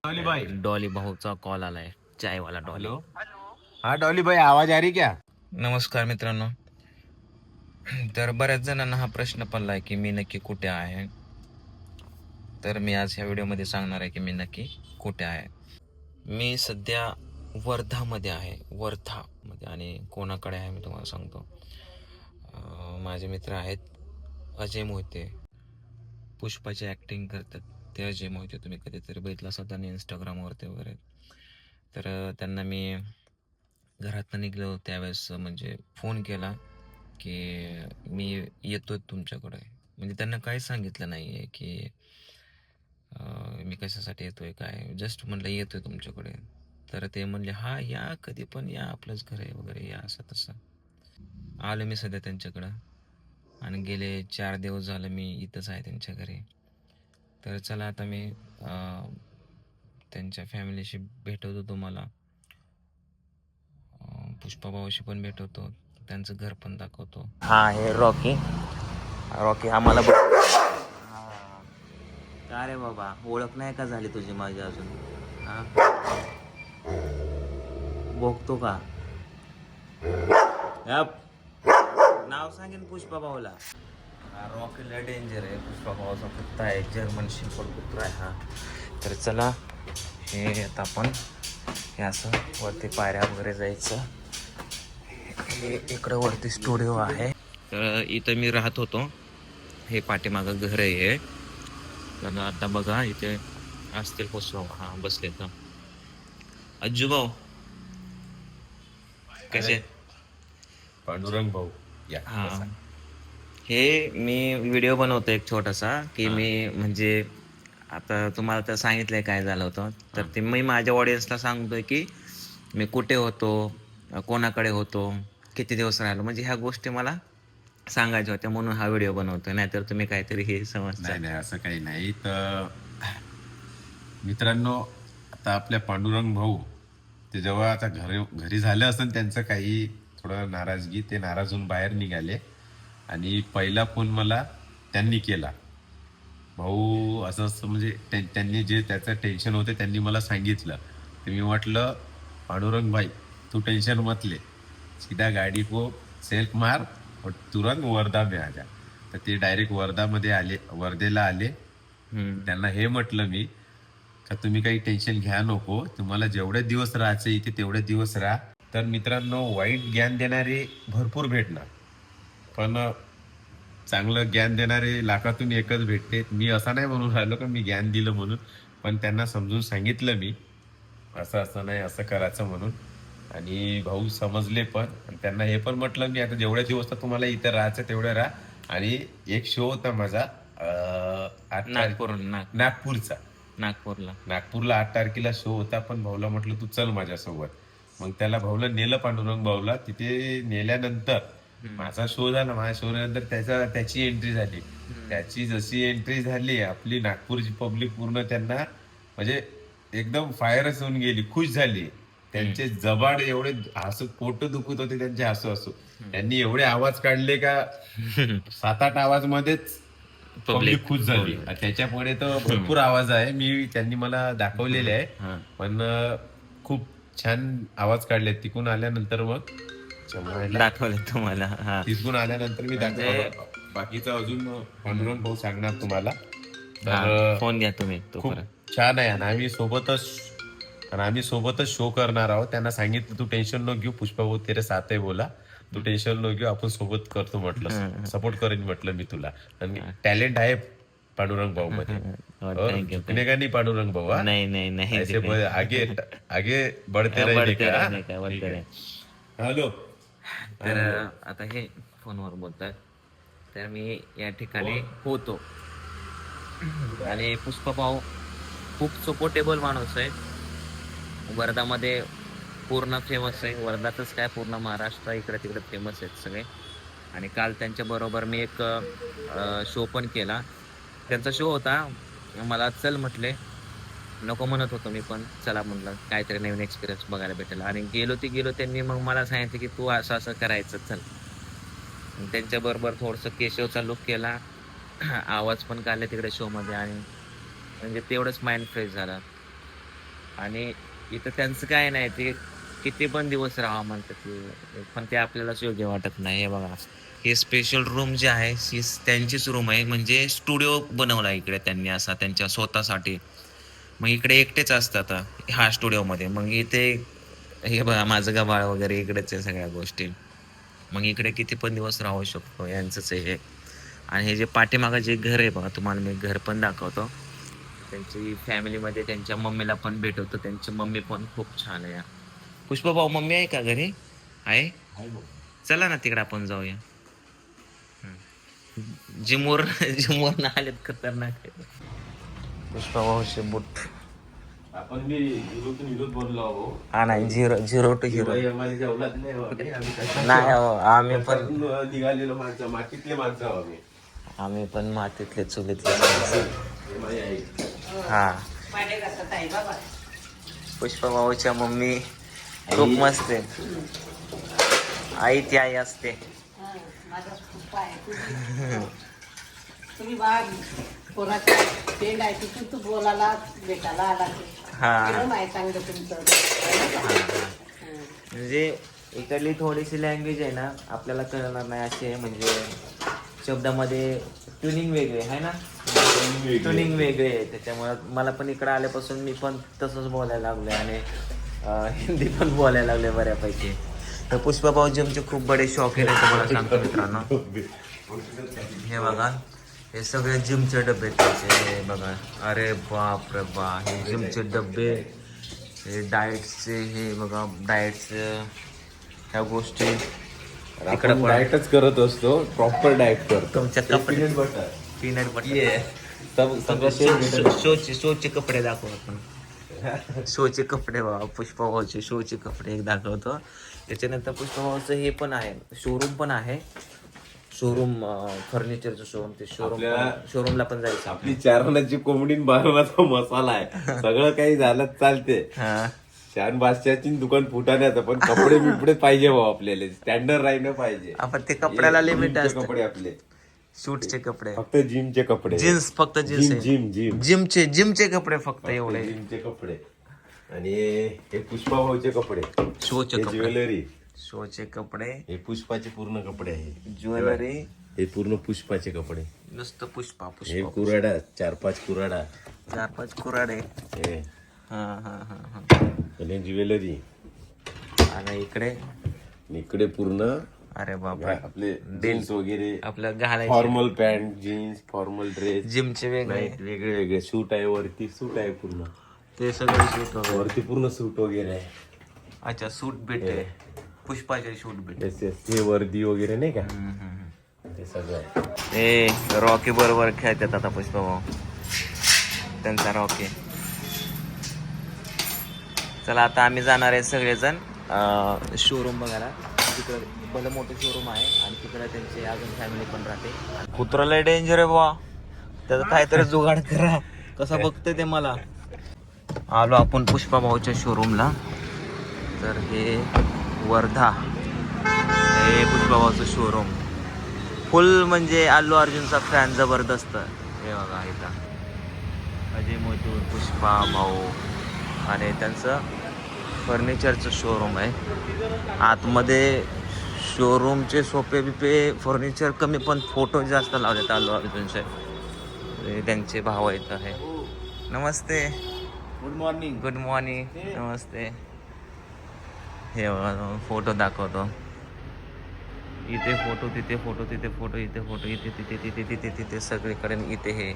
Dolly भाई। Dolly भाऊचा call आलाय, चायवाला Dolly. Hello. हाँ डॉली भाई, आवाज आ रही क्या? नमस्कार मित्रांनो. तर बऱ्याच जणांना हा प्रश्न पडलाय की मी नक्की कुठे आहे. तर मी आज ह्या व्हिडिओमध्ये सांगणार आहे की मी नक्की कुठे आहे. मी सध्या वर्धामध्ये आहे, वर्धामध्ये. आणि कोणाकडे आहे मी तुम्हाला सांगतो. माझे मित्र आहेत अजय मोहिते, पुष्पाची ॲक्टिंग करतात ते अजय मोहिते. तुम्ही कधीतरी बघितलं असाल त्यांनी इंस्टाग्रामवरती वगैरे. तर त्यांना मी घरातनं निघलो त्यावेळेस म्हणजे फोन केला की मी येतोय तुमच्याकडे. म्हणजे त्यांना काही सांगितलं नाही आहे की मी कशासाठी येतोय काय, जस्ट म्हटलं येतोय तुमच्याकडे. तर ते म्हणले हा या, कधी पण या, आपलंच घर आहे वगैरे, या असं तसं. आलो मी सध्या त्यांच्याकडं आणि गेले 4 दिवस झालं मी इथंच आहे त्यांच्या घरी. तर चला आता मी त्यांच्या फॅमिलीशी भेटवतो तुम्हाला, पुष्पा भाऊशी पण भेटवतो, त्यांचं घर पण दाखवतो. हा आहे रॉकी. रॉकी हा मला का रे बाबा, ओळख नाही का झाली तुझी माझी अजून? हा, बघतो का? नाव सांगेन पुष्पा भाऊला. रॉकीला डेंजर आहे, पुष्पा भाऊचा कुत्ता आहे, जर्मन शेपर्ड कुत्रा आहे हा. तर चला, हे आता आपण हे असं वरती पायऱ्या वगैरे जायचं. हे इकडं वरती स्टुडिओ आहे. तर इथं मी राहत होतो, हे पाठीमागं घर आहे हे. तर आता बघा इथे असतील पुष्पा. हा बसले तर अज्जू भाऊ कसे? पांडुरंग भाऊ या. हा, हे मी व्हिडिओ बनवतो एक छोटासा की मी म्हणजे आता तुम्हाला तर सांगितलंय काय झालं होतं. तर ते मी माझ्या ऑडियन्सला सांगतोय की मी कुठे होतो, कोणाकडे होतो, किती दिवस राहिलो. म्हणजे ह्या गोष्टी मला सांगायच्या होत्या म्हणून हा व्हिडिओ बनवतोय. नाहीतर तुम्ही काहीतरी हे समजता. नाही नाही, असं काही नाही. तर मित्रांनो, आता आपल्या पांडुरंग भाऊ ते जेव्हा आता घरी झालं असेल त्यांचं काही थोडं नाराजगी, ते नाराज होऊन बाहेर निघाले आणि पहिला फोन मला त्यांनी केला. भाऊ असं असं म्हणजे त्यांनी जे त्याचं टेन्शन होते त्यांनी मला सांगितलं. तर मी म्हटलं पांडुरंग भाई तू टेंशन मत ले, सीधा गाडी को सेल्फ मार और तुरंत वर्धा में आ जा. तर ते डायरेक्ट वर्धामध्ये आले, वर्धेला आले. त्यांना हे म्हटलं मी का तुम्ही काही टेन्शन घ्या नको, तुम्हाला जेवढे दिवस राहायचे इथे तेवढे दिवस राहा. तर मित्रांनो, वाईट ज्ञान देणारे भरपूर भेटणार, पण चांगलं ज्ञान देणारे लाखातून एकच भेटते. मी असा नाही म्हणून राहिलो का मी ज्ञान दिलं म्हणून, पण त्यांना समजून सांगितलं मी असं असं नाही, असं करायचं म्हणून. आणि भाऊ समजले पण. आणि त्यांना हे पण म्हटलं मी आता जेवढे दिवस तर तुम्हाला इथं राहायचं तेवढे राहा. आणि एक शो होता माझा 8 नागपूरचा. नागपूरला 8 तारखेला शो होता. पण भाऊला म्हटलं तू चल माझ्यासोबत. मग त्याला भाऊला नेलं, पांडुरंग भाऊला. तिथे नेल्यानंतर माझा शो झाला. माझ्या शो नंतर त्याची एंट्री झाली. त्याची जशी एंट्री झाली, आपली नागपूरची पब्लिक पूर्ण त्यांना म्हणजे एकदम फायरच होऊन गेली, खुश झाली. त्यांचे जबाड एवढे हसू, पोट दुखत होते त्यांचे हसू हसू. त्यांनी एवढे आवाज काढले का 7-8 आवाज मध्येच पब्लिक खुश झाली. त्याच्यापुढे तर भरपूर आवाज आहे, मी त्यांनी मला दाखवलेले आहे. पण खूप छान आवाज काढले. तिकून आल्यानंतर मग दाखवले तुम्हाला. तिथून आल्यानंतर मी दाखवलं. बाकीचं अजून पांडुरंग भाऊ सांगणार तुम्हाला. तर फोन घ्या तुम्ही खूप छान आहे. आणि आम्ही सोबतच शो करणार आहोत. त्यांना सांगितलं तू टेन्शन न घेऊ, पुष्पा भाऊ तेरे साथ आहे बोला, तू टेन्शन न घेऊ, आपण सोबत करतो म्हटलं, सपोर्ट करेन म्हटलं मी तुला. आणि टॅलेंट आहे पांडुरंग भाऊ मध्ये. झुकने का नाही पांडुरंग भाऊ. नाही ऐसे आगे आगे बढ़ते रहने का. हॅलो. तर आता हे फोनवर बोलतात. तर मी या ठिकाणी होतो. आणि पुष्पा भाऊ खूप सपोर्टेबल माणूस आहे. वर्धामध्ये पूर्ण फेमस आहे. वर्धातच काय, पूर्ण महाराष्ट्र इकडे तिकडे फेमस आहेत सगळे. आणि काल त्यांच्याबरोबर मी एक शो पण केला. त्यांचा शो होता, मला चल म्हटले, नको म्हणत होतो मी, पण चला म्हटलं काहीतरी नवीन एक्सपिरियन्स बघायला भेटेल. आणि गेलो त्यांनी मग मला सांगितलं की तू असं असं करायचं, चल. त्यांच्याबरोबर थोडंसं केशवचा लुक केला, आवाज पण काढले तिकडे शोमध्ये. आणि म्हणजे तेवढंच माइंड फ्रेश झाला. आणि इथं त्यांचं काय नाही, ते किती पण दिवस राहा म्हणतात ते, पण ते आपल्यालाच योग्य वाटत नाही. हे बघा, हे स्पेशल रूम जे आहे ही त्यांचीच रूम आहे, म्हणजे स्टुडिओ बनवला इकडे त्यांनी असा त्यांच्या स्वतःसाठी. मग इकडे एकटेच असतात ह्या स्टुडिओमध्ये. मग इथे हे बघा माझं गबाळ वगैरे इकडेच आहे सगळ्या गोष्टी. मग इकडे किती पण दिवस राहू शकतो, यांचंच आहे हे. आणि हे जे पाठीमागं जे घर आहे बघा, तुम्हाला मी घर पण दाखवतो. त्यांची फॅमिलीमध्ये त्यांच्या मम्मीला पण भेटवतो. त्यांची मम्मी पण खूप छान आहे. पुष्पा भाऊ, मम्मी आहे का घरी? आहे. चला ना तिकडे आपण जाऊया. जिमवर जिमवर ना आलेत खतरनाक आहे. पुष्पा भाऊचे बूट. आपण मी हिरोच बोललो आहो. हा नाही, झिरो टू हिरो नाही हो, आम्ही पण निघालेलो माणसं, मातीतले माणसं आहो आम्ही. आम्ही पण मातीतले चुलीतले माणसं. हा, पुष्पा भाऊच्या मम्मी खूप मस्त आहे. आई ती आई असते. तुम्ही बा कोणाच्या फ्रेंड आहे तिथून तू बोलायला भेटायला आला हा. नाही चांगलं तुमचं. म्हणजे इकडली थोडीशी लँग्वेज आहे ना, आपल्याला कळणार नाही अशी आहे. म्हणजे शब्दामध्ये ट्युनिंग वेगळे आहे ना, ट्युनिंग वेगळे आहे. त्याच्यामुळे मला पण इकडे आल्यापासून मी पण तसंच बोलायला लागलोय आणि हिंदी पण बोलायला लागले बऱ्यापैकी. तर पुष्पा भाऊ जिमचे खूप बडे शौकीन आहे, तुम्हाला सांगतो मित्रांनो. हे बघा, हे सगळे जिमचे डबे त्याचे बघा. अरे बाप रे बा, हे जिमचे डबे, हे डाएटचे, हे बघा डाएटचं ह्या गोष्टी. इकडे पण डाएटच करत असतो, प्रॉपर डाएट करतो. तुमच्या कपडे पीनट बटर शोचे कपडे दाखव आपण. शोचे कपडे बाबा, पुष्पा भाऊचे शोचे कपडे एक दाखवतो. त्याच्यानंतर पुष्पा भाऊचं हे पण आहे, शोरूम पण आहे. शोरूम फर्निचरचं शोरूम. ते शोरूमला पण जायचं. आपली चारणाची कोंबडी बारणाचा मसाला आहे. सगळं काही झालं चालते. शान बादशाहची दुकान फुटाण्याचं, पण कपडे बिपडे पाहिजे भाऊ आपल्याला. स्टँडर्ड राहिलं पाहिजे. आपण ते कपड्याला लिमिट असतं. कपडे आपले शूटचे कपडे, फक्त जिमचे कपडे, जीन्स फक्त जीन्स, जिमचे कपडे फक्त एवढे. जिमचे कपडे. आणि हे पुष्पा भाऊचे कपडे, शोचे कपडे, ज्वेलरी, शोचे कपडे, हे पुष्पाचे पूर्ण कपडे आहे. ज्वेलरी, हे पूर्ण पुष्पाचे कपडे. नुसतं पुष्पा हे पुष्पा. कुराडा, 4-5 कुराडा, 4-5 कुराडे. हे हा हा हा हा. आणि ज्वेलरी. आणि इकडे पूर्ण अरे बाबा, आपले जीन्स वगैरे, आपलं घालायचं formal pant, jeans, formal dress, जिमचे वेगळे वेगळे वेगळे सूट आहे. वरती सूट आहे पूर्ण, ते सगळे सूट वगैरे. वरती पूर्ण सूट वगैरे आहे. अच्छा, सूट भेटे, पुष्पाचे सूट भेटे. येस येस, हे वर्दी वगैरे नाही का, हे सगळं आहे. ते रॉकी बरोबर खेळतात आता पुष्पा भाऊ, त्यांचा रॉकी. चला आता आम्ही जाणार आहे सगळेजण शोरूम बघायला. तिकडे भलं मोठं शोरूम आहे आणि तिकडे त्यांची अजून फॅमिली पण राहते. कुत्रा लय डेंजर आहे बुवा, त्याचा काहीतरी जुगाड करा. कसा बघतोय ते मला. आलो आपण पुष्पा भाऊच्या शोरूमला. तर हे वर्धा, हे पुष्पा भाऊचं शोरूम. फुल म्हणजे अल्लू अर्जुनचा फॅन जबरदस्त. हे बघा इथं अजय मोटूर, पुष्पा भाऊ, आणि त्यांचं फर्निचरचं शोरूम आहे. आतमध्ये शोरूमचे सोफे बिपे फर्निचर कमी, पण फोटो जास्त लावलेत अल्लू अर्जुनचे. त्यांचे भाव आहेत. आहे. नमस्ते, गुड मॉर्निंग. गुड मॉर्निंग, नमस्ते. हे फोटो दाखवतो. इथे फोटो, तिथे फोटो, तिथे फोटो, इथे फोटो, इथे तिथे तिथे तिथे तिथे सगळीकडे. इथे हे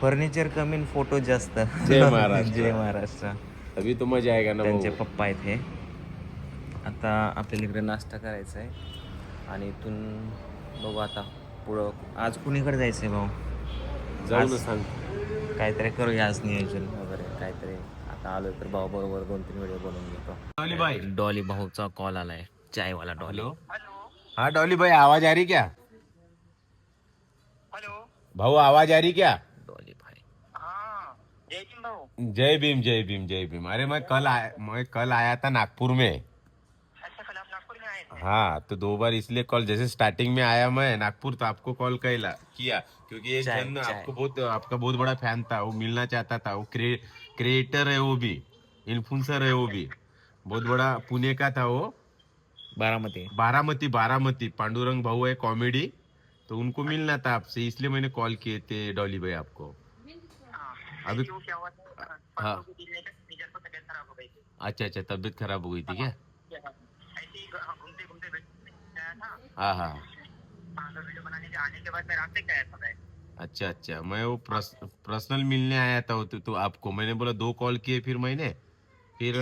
फर्निचर कमी, फोटो जास्त. जय महाराष्ट्र. जय महाराष्ट्र. अभी तो मजा आएगा ना. त्यांचे पप्पा आहेत हे. आता आपल्याला इकडे नाश्ता करायचा आहे आणि इथून बघू आता पुढं. आज कुणीकडे जायचं आहे भाऊ? जाऊ ना, आज सांग. काहीतरी करूया आज नियोजन वगैरे काहीतरी. आता आलो तर भाऊ बरोबर 2-3 व्हिडिओ बनवून घेतो. डॉली भाऊचा कॉल आलाय, चायवाला डॉली. हाँ डॉली भाई, आवाज आ रही क्या? हेलो भाऊ आवाज आ रही क्या? डॉली भाई, हाँ जय भीम भाऊ. जय भीम, जय भीम, जय भीम. अरे मैं कल आया था नागपुर में. अच्छा, कल आप नागपुर में आए थे? हाँ, तो 2 बार इसलिए कॉल, जैसे स्टार्टिंग में आया मैं नागपुर तो आपको कॉल किया, क्योंकि एक चाय, जन चाय। आपका बहुत बड़ा फैन था, वो मिलना चाहता था. वो क्रिएटर है वो भी, इन्फ्लुएंसर है वो भी, बहुत बड़ा पुणे का था वो, बारामती. बारामती पांडुरंग भाऊ है कॉमेडी, तो उनको मिलना था आपसे, इसलिए मैंने कॉल किए थे डॉली भाई आपको. अभी वो क्या हुआ था हाँ. परसों के दिन मेजर को तबीयत खराब हो गई थी. अच्छा, तबीयत खराब हो गई थी क्या? ऐसे ही घूमते घूमते गया था. हाँ हाँ. तो वीडियो बनाने के आने के बाद मैं रास्ते गया था. मैं अच्छा, मैं वो पर्सनल मिलने आया था वो तो आपको मैंने बोला 2 कॉल किए, फिर मैंने फिर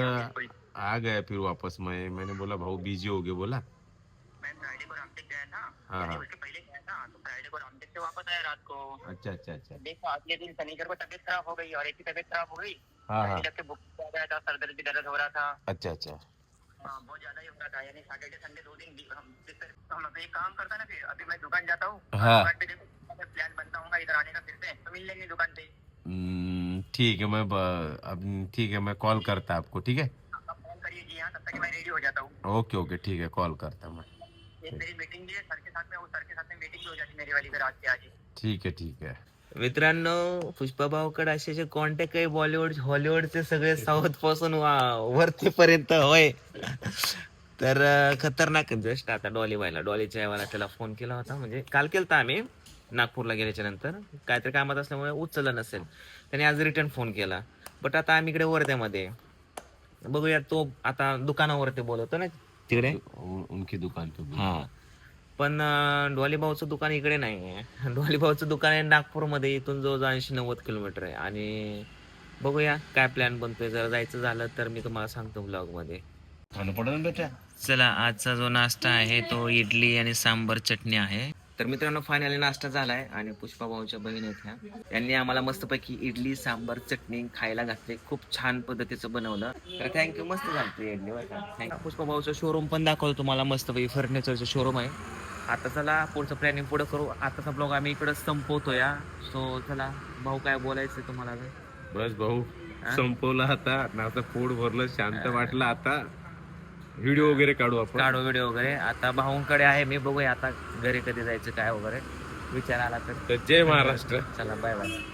आ गया फिर वापस. मैंने बोला भाऊ बिजी हो गए बोला. फ्राइडे को रामटेक गया था. हाँ हाँ. उसके पहले गया था तो फ्राइडे को रामटेक से वापस आया रात को. अच्छा. देखो अगले दिन शनिवार को तबीयत खराब हो गई और एक ही तबीयत खराब हो गई. हाँ. जब से बुक आ गया था, सर दर्द भी दर्द हो रहा था. अच्छा. बहुत ज्यादा ही हो रहा था. यानी सैटरडे संडे 2 दिन हम अभी एक काम करता ना, फिर अभी मैं दुकान जाता हूँ. हाँ. दुकान पे देखो अगर प्लान बनता होगा इधर आने का फिर से तो मिल लेंगे दुकान पे. ठीक है, अब ठीक है, मैं कॉल करता आपको. ठीक है. आप फोन करिए जी. हाँ, तब तक मैं रेडी हो जाता हूँ. ओके ठीक है, कॉल करता मैं. एक मेरी मीटिंग भी है सर के साथ में, वो सर के साथ में मीटिंग भी हो जाती मेरी वाली फिर आज के आज. ठीक है. मित्रांनो, पुष्पा भाऊकडे असे कॉन्टॅक्ट आहे बॉलिवूड हॉलिवूडचे सगळे, साऊथ पासून वरतीपर्यंत होय. तर खतरनाक. जस्ट आता डॉलीच्या यावाला त्याला फोन केला होता, म्हणजे काल केलता आम्ही नागपूरला गेल्याच्या नंतर. काहीतरी कामात असल्यामुळे उचललं नसेल, त्याने आज रिटर्न फोन केला. बट आता आम्ही इकडे वर्ध्यामध्ये बघूया, तो आता दुकानावरती बोलवतो ना तिकडे. उनकी दुकान पे. हा, पण डॉली भाऊचं दुकान इकडे नाही आहे. डॉली भाऊचं दुकान आहे नागपूरमध्ये, इथून जवळजवळ 80-90 किलोमीटर आहे. आणि बघूया काय प्लॅन बनतोय. जर जायचं झालं तर मी तुम्हाला सांगतो ब्लॉग मध्ये. बेटा. चला, आजचा जो नाश्ता आहे तो इडली आणि सांबर चटणी आहे. तर मित्रांनो, फायनली नाश्ता झालाय आणि पुष्पा भाऊच्या बहीण आहेत ह्या, त्यांनी आम्हाला मस्तपैकी इडली सांबर चटणी खायला घातली. खूप छान पद्धतीचं बनवलं. तर थँक्यू. मस्त झालं इडली बरं का. थँक्यू. पुष्पा भाऊचं शोरूम पण दाखवतो तुम्हाला, मस्तपैकी फर्निचरचं शोरूम आहे. आता चला पुढचं प्लॅनिंग पुढे करू. आताचा ब्लॉग आम्ही इकडं संपवतो या. सो चला भाऊ, काय बोलायचं तुम्हाला? बस भाऊ, संपवला आता. आता पोट भरलं, शांत वाटलं. आता व्हिडिओ वगैरे काढू व्हिडिओ वगैरे. आता भाऊंकडे आहे मी, बघूया आता घरी कधी जायचं काय वगैरे विचार आला तर. जय महाराष्ट्र. चला, बाय.